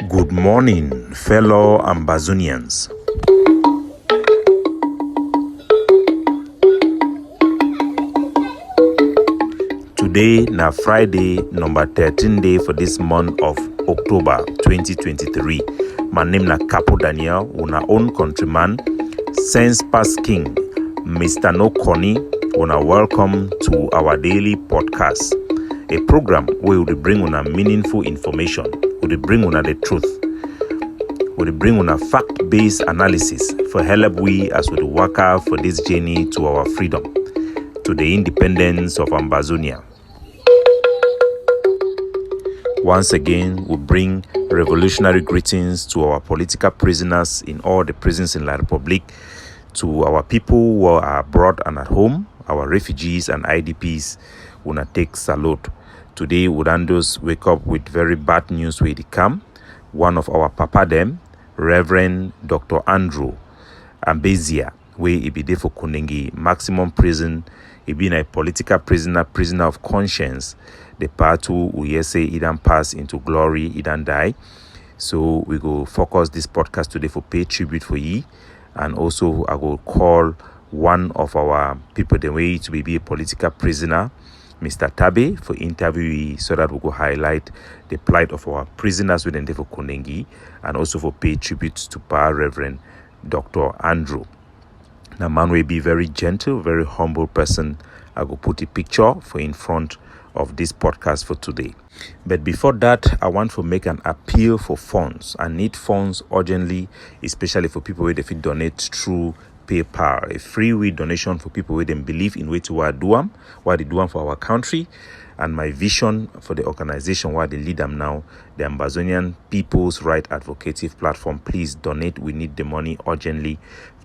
Good morning, fellow Ambazonians. Today na Friday, number 13 day for this month of October 2023. My name na Capo Daniel, una own countryman, sense past king, Mr. No Connie. Una welcome to our daily podcast, a program where we bring una meaningful information, we bring una the truth, we bring una fact-based analysis for help we as we work out for this journey to our freedom, to the independence of Ambazonia. Once again, we bring revolutionary greetings to our political prisoners in all the prisons in La Republic, to our people who are abroad and at home, our refugees and IDPs. We wanna take salute. Today, Udandos wake up with very bad news where they come. One of our papa them, Rev Dr Andrew Ambezia, where he be there for Kunengi maximum prison. He been a political prisoner of conscience. The part who we say he don't pass into glory, he don't die. So we go focus this podcast today for pay tribute for ye, and also I will call one of our people the way to be a political prisoner, Mr. Tabi, for interview so that we go highlight the plight of our prisoners within the for Kunengi, and also for pay tribute to Reverend Dr. Andrew. Now, man will be very gentle, very humble person. I will put a picture for in front of this podcast for today. But before that, I want to make an appeal for funds. I need funds urgently, especially for people where they fit donate through PayPal, a free donation for people where they believe in way to what they do for our country, and my vision for the organization where they lead them now, the Ambazonian People's Right Advocative Platform. Please donate. We need the money urgently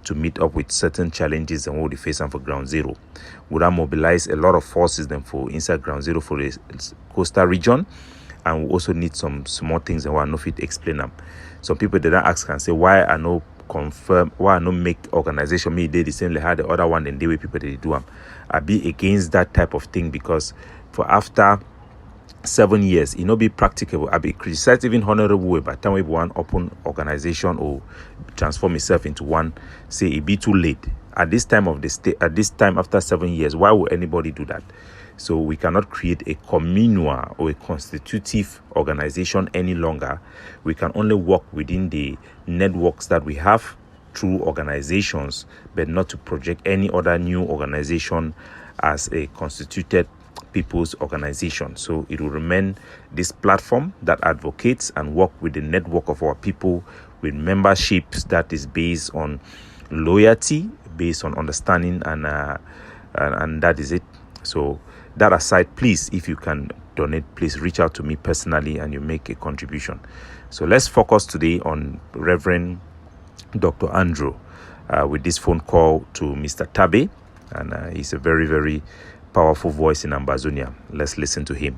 to meet up with certain challenges and what we face for Ground Zero. We will mobilize a lot of forces then for inside Ground Zero for the coastal region, and we also need some small things and I no fit explain them. Some people they don't ask and say why I no confirm, why I no make organization me they the same like how the other one and the way people they do them. I be against that type of thing, because for after 7 years, it no be practicable. I be criticized even honorable way by the time we one open organization or transform itself into one, say it be too late. At this time of the state, at this time after 7 years, why would anybody do that? So we cannot create a communal or a constitutive organization any longer. We can only work within the networks that we have through organizations, but not to project any other new organization as a constituted people's organization. So it will remain this platform that advocates and work with the network of our people, with memberships that is based on loyalty, based on understanding, and that is it. So that aside, please, if you can donate, please reach out to me personally and you make a contribution. So let's focus today on Reverend Dr. Andrew with this phone call to Mr. Tabi, and he's a very, very powerful voice in Ambazonia. Let's listen to him.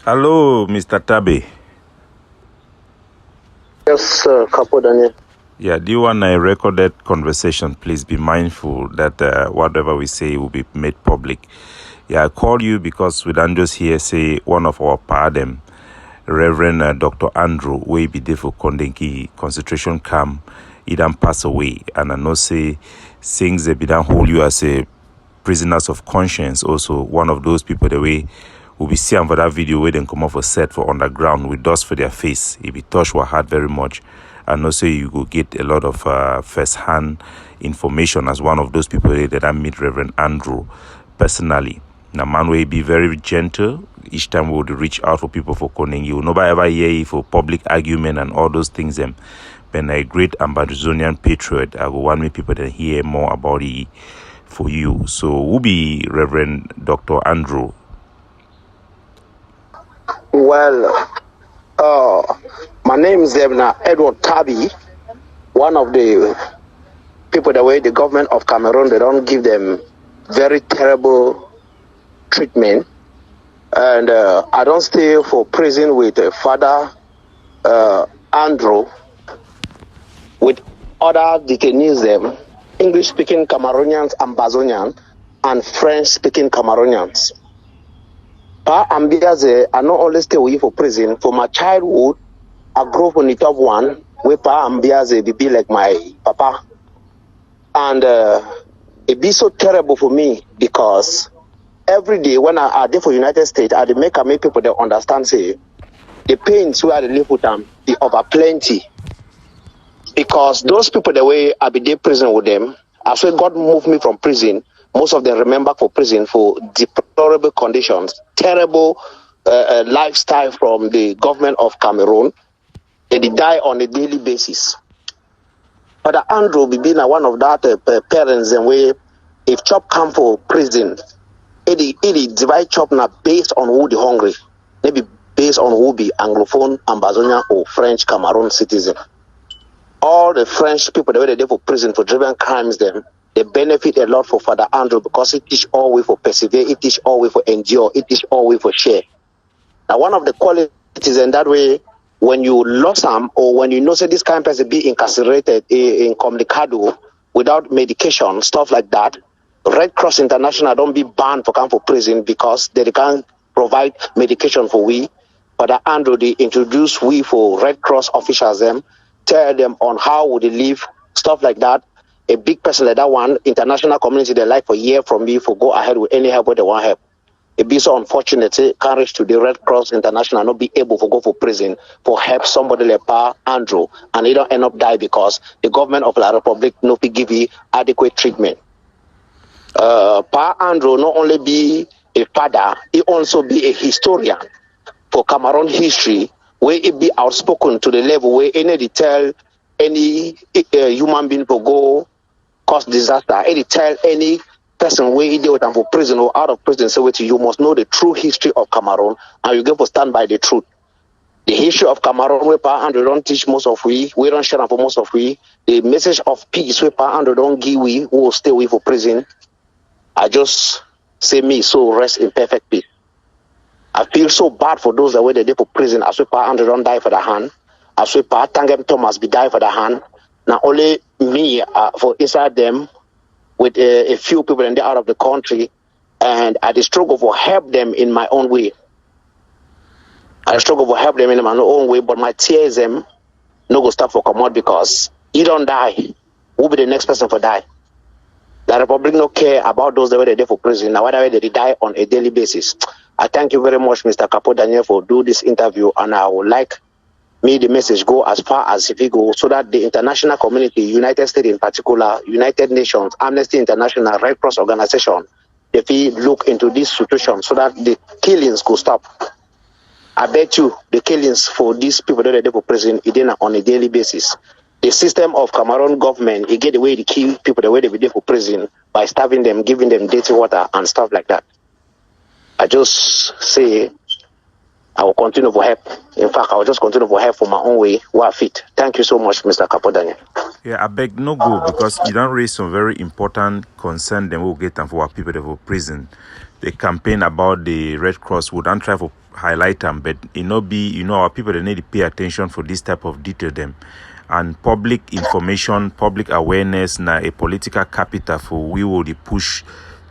Hello, Mr. Tabi. Yes, Capo Daniel. Yeah, do you want a recorded conversation? Please be mindful that whatever we say will be made public. Yeah, I call you because we don't just hear say one of our pardon, Reverend Dr. Andrew, way be there for Kondenki concentration camp, he done pass away. And I know say things they be done hold you as a prisoners of conscience. Also, one of those people the way will be seeing for that video where they come off a set for underground with dust for their face. It be touched our heart very much. And also you go get a lot of first-hand information as one of those people that I meet Reverend Andrew personally. Now, man will be very gentle. Each time we would reach out for people for calling you. Nobody ever hear you for public argument and all those things. When a great Ambazonian patriot, I will want me people to hear more about it for you. So, who be Reverend Dr. Andrew? Well, my name is Edward Tabi, one of the people the way the government of Cameroon, they don't give them very terrible treatment. And I don't stay for prison with Father Andrew, with other detainees, them English-speaking Cameroonians, Ambazonian, and French-speaking Cameroonians. Pa Ambiaze, I not only stay away for prison. For my childhood, I grew up on the top one, where Pa Ambiaze be like my papa. And it be so terrible for me because every day when I did for United States, I make people that understand, say, the pains where I live with them, be over plenty. Because those people, the way I be in prison with them, as when God moved me from prison, most of them remember for prison for deplorable conditions, terrible lifestyle from the government of Cameroon. They die on a daily basis. But Andrew be being one of that parents and way, if chop come for prison, it divide chop now based on who the hungry, maybe based on who be Anglophone, Ambazonian or French Cameroon citizen. All the French people, the way they do for prison for driven crimes, they benefit a lot for Father Andrew because it teach all way for persevere, it teach all way for endure, it teach all way for share. Now, one of the qualities in that way, when you lost them or when you know say this kind of person be incarcerated in Communicado without medication, stuff like that, Red Cross International don't be banned for come for prison because they can't provide medication for we. Father Andrew, they introduce we for Red Cross officials them, tell them on how would they live, stuff like that. A big person like that one, international community, they like for hear from me for go ahead with any help where they want help. It be so unfortunate, say, can't reach to the Red Cross International, not be able to go for prison for help somebody like Pa Andrew, and they don't end up die because the government of La Republic not be give you adequate treatment. Pa Andrew not only be a father, he also be a historian for Cameroon history, where it be outspoken to the level where any detail, any human being will go cause disaster, any tell any person where he deal with them for prison or out of prison, say you must know the true history of Cameroon and you get to stand by the truth. The history of Cameroon where Pa Andrew don't teach most of we don't share them for most of we. The message of peace where Pa Andrew don't give we who will stay away for prison. I just say me so rest in perfect peace. I feel so bad for those that were there for prison. As we Pa Andrew don't die for the hand. As we Pa Tangem Thomas be die for the hand. Now only me for inside them with a few people and they out of the country, and I struggle for help them in my own way. I struggle for help them in my own way, but my tears them no go stop for come out because you don't die. Who be the next person for die? The Republic no care about those that were there for prison. Now whether they die on a daily basis. I thank you very much, Mr. Capo Daniel, for do this interview, and I would like me the message go as far as if it goes so that the international community, United States in particular, United Nations, Amnesty International, Red Cross Organization, if we look into this situation so that the killings could stop. I bet you the killings for these people that are there for prison is on a daily basis. The system of Cameroon government, it get the way to kill people the way they be there for prison by starving them, giving them dirty water and stuff like that. I just say I will continue for help. In fact, I will just continue for help for my own way where I fit. Thank you so much, Mr. Capo Daniel. Yeah, I beg no go because you don't raise some very important concern. Then we'll get them for our people that were prison. The campaign about the Red Cross would not try to highlight them, but our people they need to pay attention for this type of detail them. And public information, public awareness, na a political capital for we will push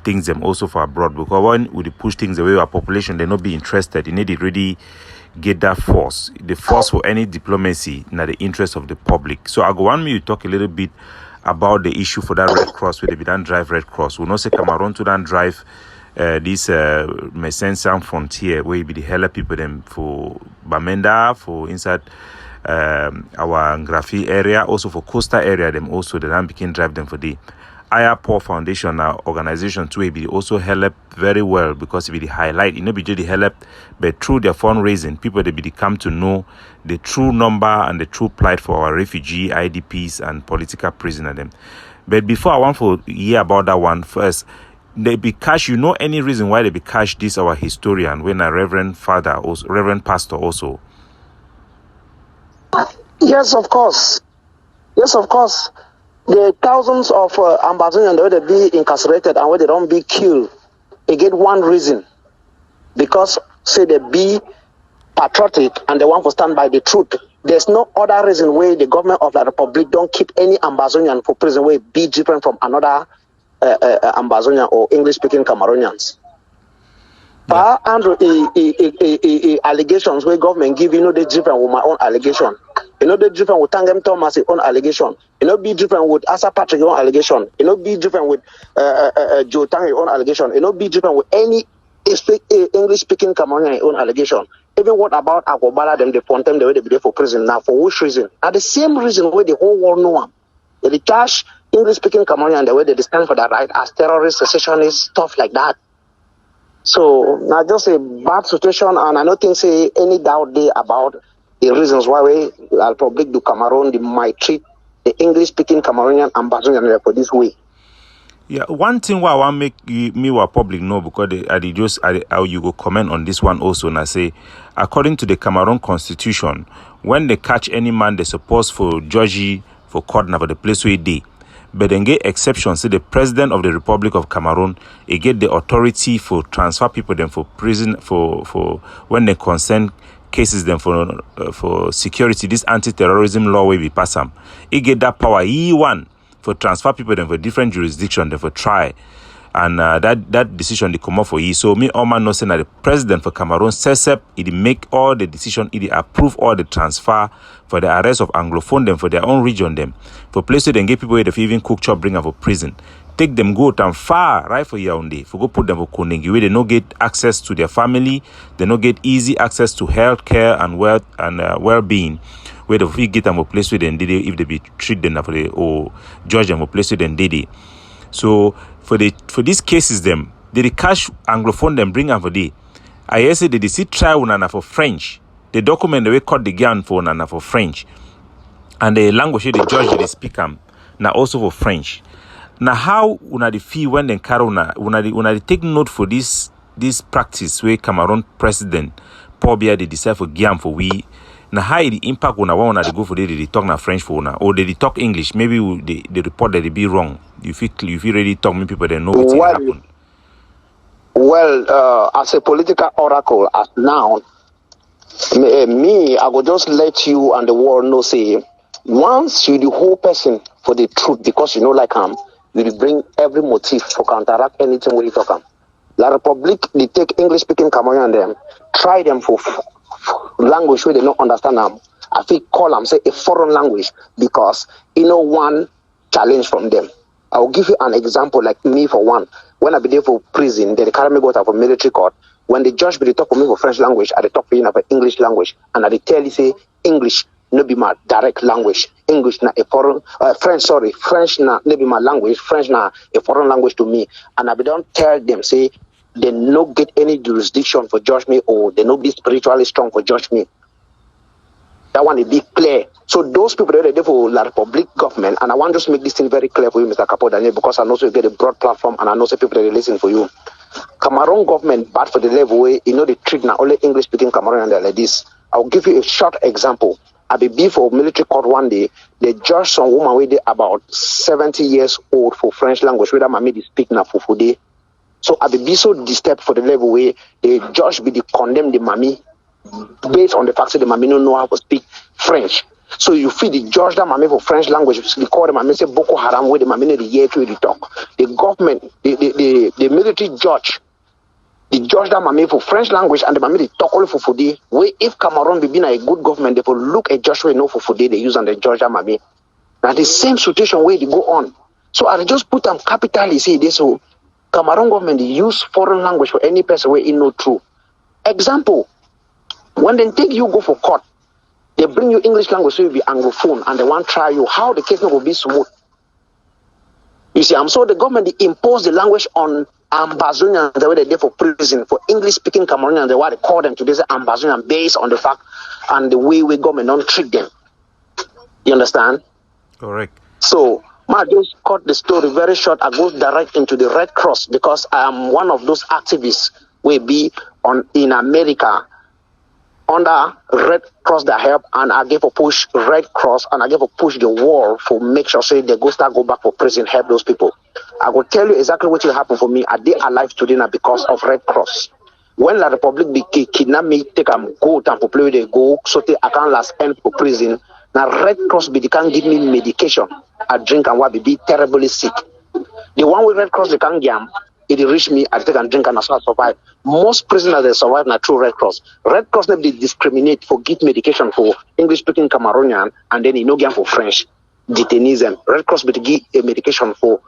things them also for abroad, because when we push things away our population they not be interested. You need to really get that force, the force for any diplomacy in the interest of the public. So I go want me to talk a little bit about the issue for that Red Cross where they don't drive Red Cross. We know say Cameroon to don't drive this Messensan frontier where be the hella people them for Bamenda, for inside our Grafi area, also for coastal area them also they don't begin drive them for the Poor Foundation now organization too be also help very well because it be the highlight, be just the help, but through their fundraising, people they be come to know the true number and the true plight for our refugee, IDPs and political prisoners them. But before I want to hear about that one first, they be cash. You know any reason why they be cash this our historian when a reverend father or reverend pastor also? Yes, of course. Yes, of course. The thousands of Ambazonians where they be incarcerated and where they don't be killed, they get one reason. Because say they be patriotic and they want to stand by the truth. There's no other reason why the government of the Republic don't keep any Ambazonian for prison where be different from another Ambazonian or English-speaking Cameroonians. Yeah. Andrew, allegations where government give, they different with my own allegation. They different with Tangem Thomas' own allegation. Be different with Asa Patrick's own allegation. Be different with Joe Tang's own allegation. Be different with any English-speaking Cameroonian own allegation. Even what about Agobala, them, they point them the way they be there for prison now. For which reason? Now the same reason where the whole world know them. They charge English-speaking Cameroonian the way they stand for that right as terrorists, secessionists, stuff like that. So now just a bad situation, and I don't think say any doubt there about the reasons why we Republic du Cameroon they might treat the English-speaking Cameroonian ambassador for this way. Yeah, one thing why I want make me or public know, because how you go comment on this one also, and I say, according to the Cameroon constitution, when they catch any man, they supposed for judge for court now for the place where they. But then get exceptions. Say the president of the Republic of Cameroon, he get the authority for transfer people them for prison for when they concern cases them for security. This anti-terrorism law will be pass them. He get that power. He one for transfer people them for different jurisdiction them for try, and that decision they come up for he. So me all man know saying that the president for Cameroon says up, he make all the decision, he approve all the transfer for the arrest of Anglophone them for their own region them. For places they get people where they even cook chop bring them for prison. Take them go down far right for Yaoundé. For go put them for Kondengi where they no get access to their family, they no get easy access to health care and wealth and well-being. Where they get them a place where they did if they be treat them for the or judge them a place where they did it. So for these cases them, they catch Anglophone them bring them for the. I say they see try one for French. The document they cut the gun for one for French. And the language the judge they speak now also for French. Now how una the feel when they carry una take note for this practice where Cameroon president Paul Biya they decide for Guam for we. Now how the impact una wanna they go for they talk na French for una or they talk English. Maybe the report that they be wrong. You feel really talk me people that know what happened. Well, as a political oracle, as now, me, I will just let you and the world know, say, once you the whole person for the truth, because you know like you will bring every motive for counteract anything when you talk La Republic, they take English speaking Cameroon and them, try them for language where they don't understand them. I think call them, say, a foreign language, because one challenge from them. I will give you an example, like me for one. When I be there for prison, they carry me go to a military court. When the judge be they talk for me for French language, I they talk for you for English language, and I they tell you say English no be my direct language. English na a foreign French na no be my language. French na a foreign language to me, and I be don't tell them say they no get any jurisdiction for judge me or they no be spiritually strong for judge me. That one is be clear. So those people that are there for La Republic government, and I want to just make this thing very clear for you, Mr. Capo Daniel, because I know you get a broad platform and I know some people that are listening for you. Cameroon government bad for the level where they treat now only English speaking Cameroon like this. I'll give you a short example. I be before military court one day, they judged some woman with about 70 years old for French language, whether mommy they speak now for day. So I be so disturbed for the level where the judge be condemn the mommy based on the fact that the mommy don't know how to speak French. So you feel the judge that mommy for French language, they call the mommy say Boko Haram where the mommy the year to the talk. The government, the military judge, the judge that mommy for French language and the mommy they talk only for Fude. Where if Cameroon be being a good government, they will look at judge where no for Fude they use and the judge that mommy. Now the same situation where they go on. So I just put them capitally say this so Cameroon government they use foreign language for any person where it no true. Example, when they take you go for court, they bring you English language so you be Anglophone and they want to try you. How the case not will be smooth? You see, so the government they impose the language on Ambazonians the way they did for prison for English speaking Cameroonians. They want to call them to this Ambazonian based on the fact and the way we government don't treat them. You understand? Correct. So I just cut the story very short. I go direct into the Red Cross because I am one of those activists will be in America under Red Cross that help, and I gave a push Red Cross and I gave a push the war for make sure say they go back for prison, help those people. I will tell you exactly what will happen for me. I did alive today now because of Red Cross. When La Republic be kidnap me, take them go and for play they go, so I can't last end for prison. Now Red Cross be they can give me medication. I drink and what be terribly sick. The one with Red Cross, they can't jam. It reach me, I take and drink and I survive. Most prisoners they survive na through Red Cross. Red Cross they discriminate for give medication for English speaking Cameroonian and then no game for French detainees. Red Cross but give a medication for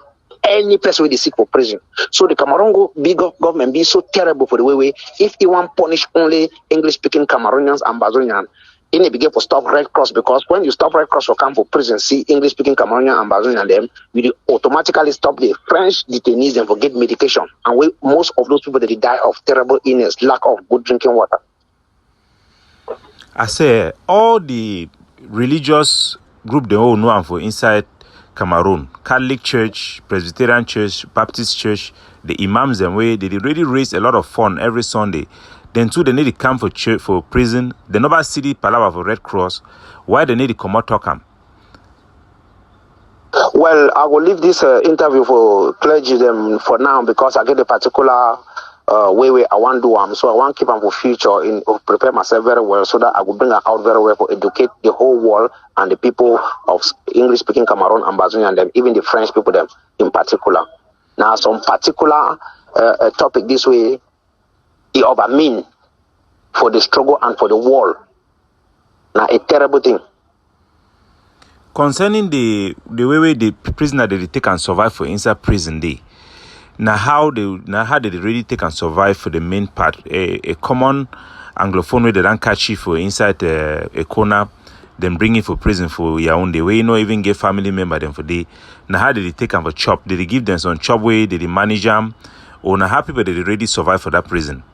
any person they sick for prison. So the Cameroon big government be so terrible for the way if he want punish only English speaking Cameroonians and Bazonian, in the begin for stop Red Cross, because when you stop Red Cross for come for prison, see English speaking Cameroonian and Bazonian them, you automatically stop the French detainees and forget medication. And most of those people that they die of terrible illness, lack of good drinking water. I say all the religious group they all know am for inside Cameroon, Catholic Church, Presbyterian Church, Baptist Church, the imams them way they already raise a lot of fund every Sunday. Then too they need to come for church for prison. They never see the palaver for Red Cross. Why they need to come out talk am? Well, I will leave this interview for clergy them for now because I get a particular way I want to do them. So I want to keep them for future in prepare myself very well so that I will bring them out very well for educate the whole world and the people of English speaking Cameroon and Bazonian and them, even the French people them in particular. Now some particular topic this way it over mean for the struggle and for the war. Now a terrible thing. Concerning the way the prisoner they take and survive for inside prison day. Now how did they really take and survive for the main part? A common Anglophone way they don't catch you for inside a corner, then bring it for prison for Yaoundé. Where you know even get family member them for day. Now how did they take them for chop? Did they give them some chop way? Did they manage them? Or now how people did they really survive for that prison?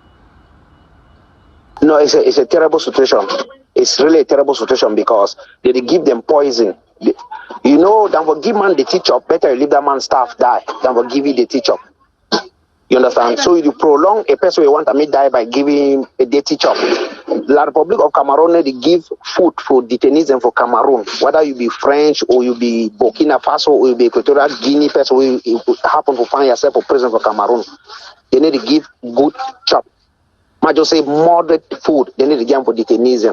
No, it's a terrible situation. It's really a terrible situation because they give them poison. You know, than for give man the teacher, better you leave that man staff die than for give you the teacher. You understand? So you prolong a person you want to make die by giving a day teacher. La Republic of Cameroon, they give food for detainees and for Cameroon. Whether you be French or you be Burkina Faso or you be Equatorial Guinea person, or you happen to find yourself a prison for Cameroon, they need to give good chop. I just say moderate food, they need to give for detainees.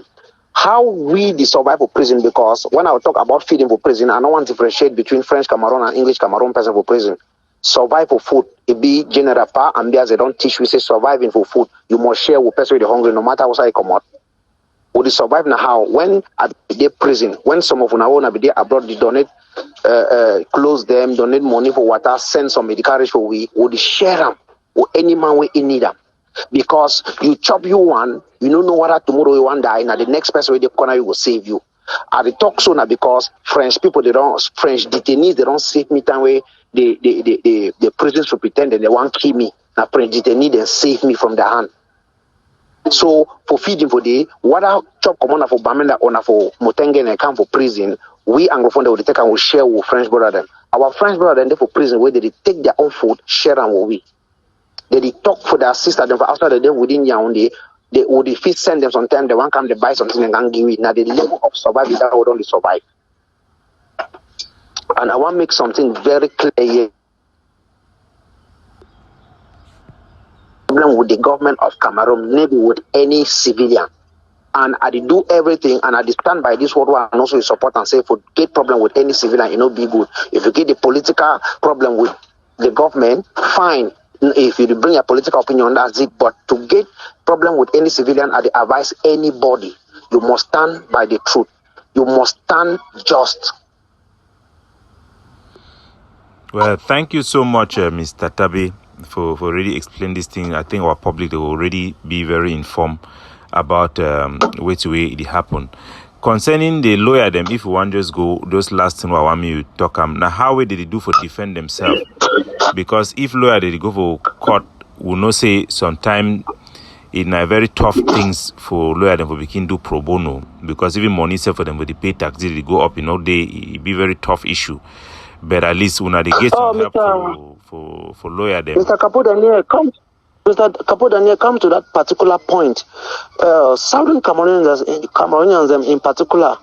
How we the survive for prison, because when I talk about feeding for prison, I don't want to differentiate between French Cameroon and English Cameroon person for prison. Survive for food. It be general pa and as they don't teach we say surviving for food. You must share with person with the hungry no matter what I come out. Would you survive now how? When at the prison, when some of our own be abroad, they donate clothes them, donate money for water, send some medical for we, would share them with any man we in need them. Because you chop you one, you don't know what tomorrow you want die, now the next person with the corner you will save you. I talk so now because French people French detainees they don't save me time way the prisons to pretend that they want to kill me. Now French detainees they save me from their hand. So for feeding for the what I chop common for Bamenda or for Motenge and come for prison, we Anglophone they will take and will share with French brother them. Our French brother then for prison where they take their own food, share and with we. They talk for their sister, then for after the day within Yaoundé, they would if it send them sometimes they want come to buy something and can give it. Now the level of survival that would only survive. And I want to make something very clear here. Problem with the government of Cameroon, maybe with any civilian. And I do everything and I stand by this word and also support and say for get problem with any civilian, it not be good. If you get the political problem with the government, fine. If you bring a political opinion, that's it. But to get problem with any civilian, I advise anybody, you must stand by the truth. You must stand just. Well, thank you so much, Mr. Tabi, for really explaining this thing. I think our public they will already be very informed about which way it happened. Concerning the lawyer, them if you want just go those last thing I want me to talk now how way did they do for defend themselves? Because if lawyer they go for court, will not say sometime in a very tough things for lawyer them for begin do pro bono, because even money for them for the pay tax they go up in all day, it be very tough issue. But at least when they get some help for lawyer them. Mr. Capo Daniel, come to that particular point. Southern Cameroonians in particular,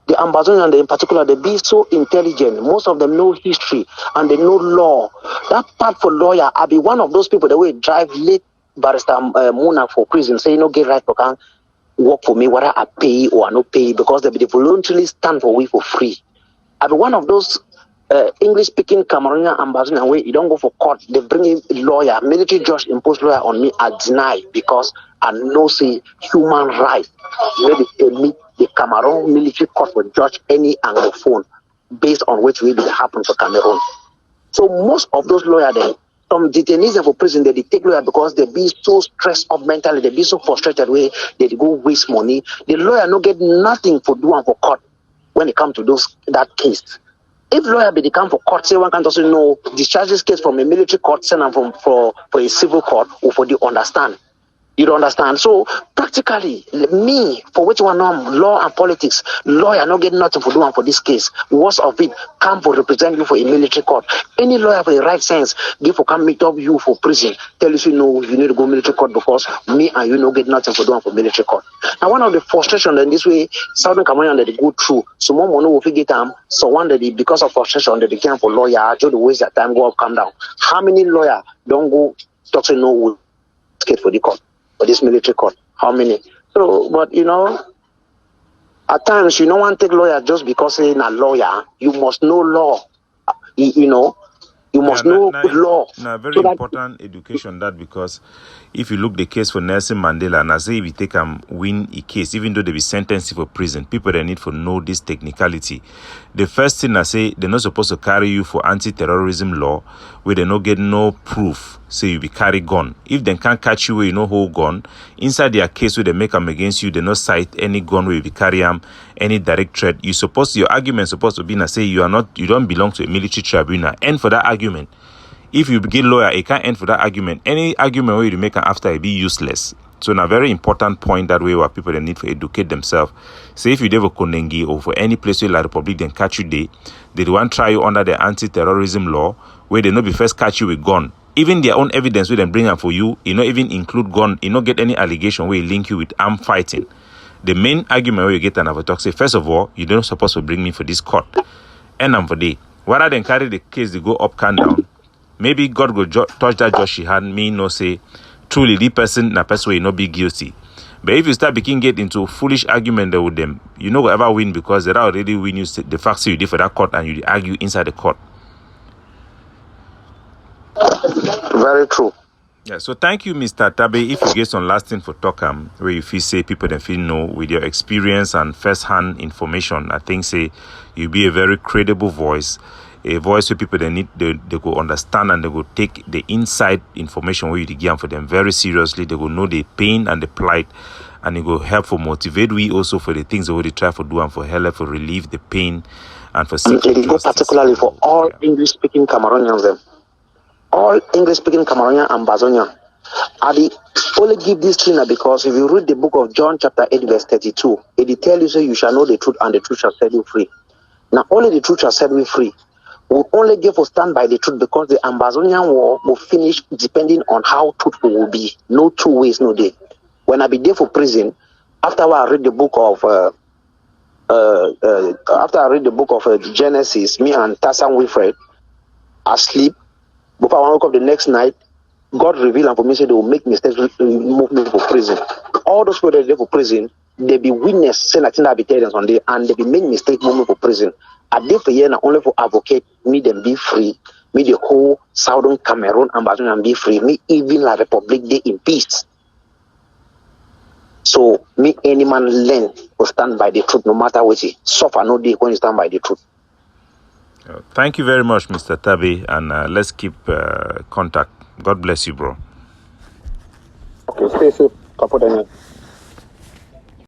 the Ambazonians in particular, they be so intelligent. Most of them know history and they know law. That part for lawyer, I be one of those people that will drive late barrister Muna for prison, say, get right for can work for me, whether I pay or I not pay, because they voluntarily stand for we for free. I be one of those English-speaking Cameroonian ambassador, where you don't go for court, they bring in a lawyer, military judge impose lawyer on me. I deny because I know say human right. Where they permit the Cameroon military court for judge any Anglophone based on which will be happen for Cameroon. So most of those lawyers then, some detainees for prison, they take lawyer because they be so stressed up mentally, they be so frustrated where they go waste money. The lawyer no get nothing for doing for court when it comes to that case. If lawyer be the come for court, say one can also know discharge this case from a military court, send them for a civil court, or for the understand. You don't understand. So practically, me, for which one law and politics, lawyer not get nothing for doing for this case. Worst of it, come for represent you for a military court. Any lawyer for the right sense, give for come meet up you for prison, tell you no, you need to go military court because me and you no get nothing for doing for military court. Now one of the frustration in this way, Southern Cameroon that they go through, so more money will figure time. So one that they, because of frustration that they came for lawyer, just waste their time, go up, come down. How many lawyer don't go talk to no will skate for the court? For this military court, how many? So, but at times you don't want to take lawyer just because he's a lawyer. You must know law. You must know good law. Now, very important education that, because if you look the case for Nelson Mandela, and I say if you take win a case, even though they be sentenced for prison, people they need to know this technicality. The first thing I say, they're not supposed to carry you for anti-terrorism law, where they not get no proof, say you be carry gun. If they can't catch you where you no hold gun, inside their case where they make them against you, they not cite any gun where you be carry any direct threat. Your argument supposed to be na say you don't belong to a military tribunal. And for that argument, if you get lawyer, it can't end for that argument. Any argument where you make after it be useless. So now very important point that way where people they need to educate themselves. Say if you have a Konengi or for any place where La Republic then catch you they want try you under the anti-terrorism law where they not be first catch you with gun. Even their own evidence where they bring up for you, not even include gun, you not get any allegation where you link you with armed fighting. The main argument where you get another talk say, first of all, you don't supposed to bring me for this court. And for day. Rather than carry the case, they go up and down. Maybe God go touch that judge she had, me no say, truly the person will not be guilty. But if you start get into foolish argument with them, you no go ever win because they already win you the facts you did for that court and you argue inside the court. Very true. Yeah, so thank you, Mr. Tabi. If you get some last thing for talk, where you feel say people then feel know with your experience and first-hand information, I think say you be a very credible voice, a voice where people they go understand and they go take the inside information where you give for them very seriously. They go know the pain and the plight, and it go help for motivate we also for the things that we try for do and for help for relieve the pain and for seeking it go particularly for all English-speaking Cameroonians. All English-speaking Cameroonian ambassadors. I only give this thing because if you read the book of John chapter 8 verse 32, it tells you say you shall know the truth and the truth shall set you free. Now only the truth shall set you free. We'll only give for stand by the truth because the Ambazonian war will finish depending on how truthful will be. No two ways, no day. When I be there for prison, after I read the book of Genesis, me and Tassan Wilfred are asleep. Before I woke up the next night, God revealed and for me said they will make mistakes, move me for prison. All those people that are there for prison, they be witness saying that I be telling on there, and they be make mistakes, move me for prison. I did for year only for advocate, me them be free, me the whole Southern Cameroon ambassador be free, me even La Republic Day in peace. So me any man learn to stand by the truth no matter what it suffer no day when you stand by the truth. Thank you very much, Mr. Tabi, and let's keep contact. God bless you, bro. Okay, stay safe, Capo Daniel.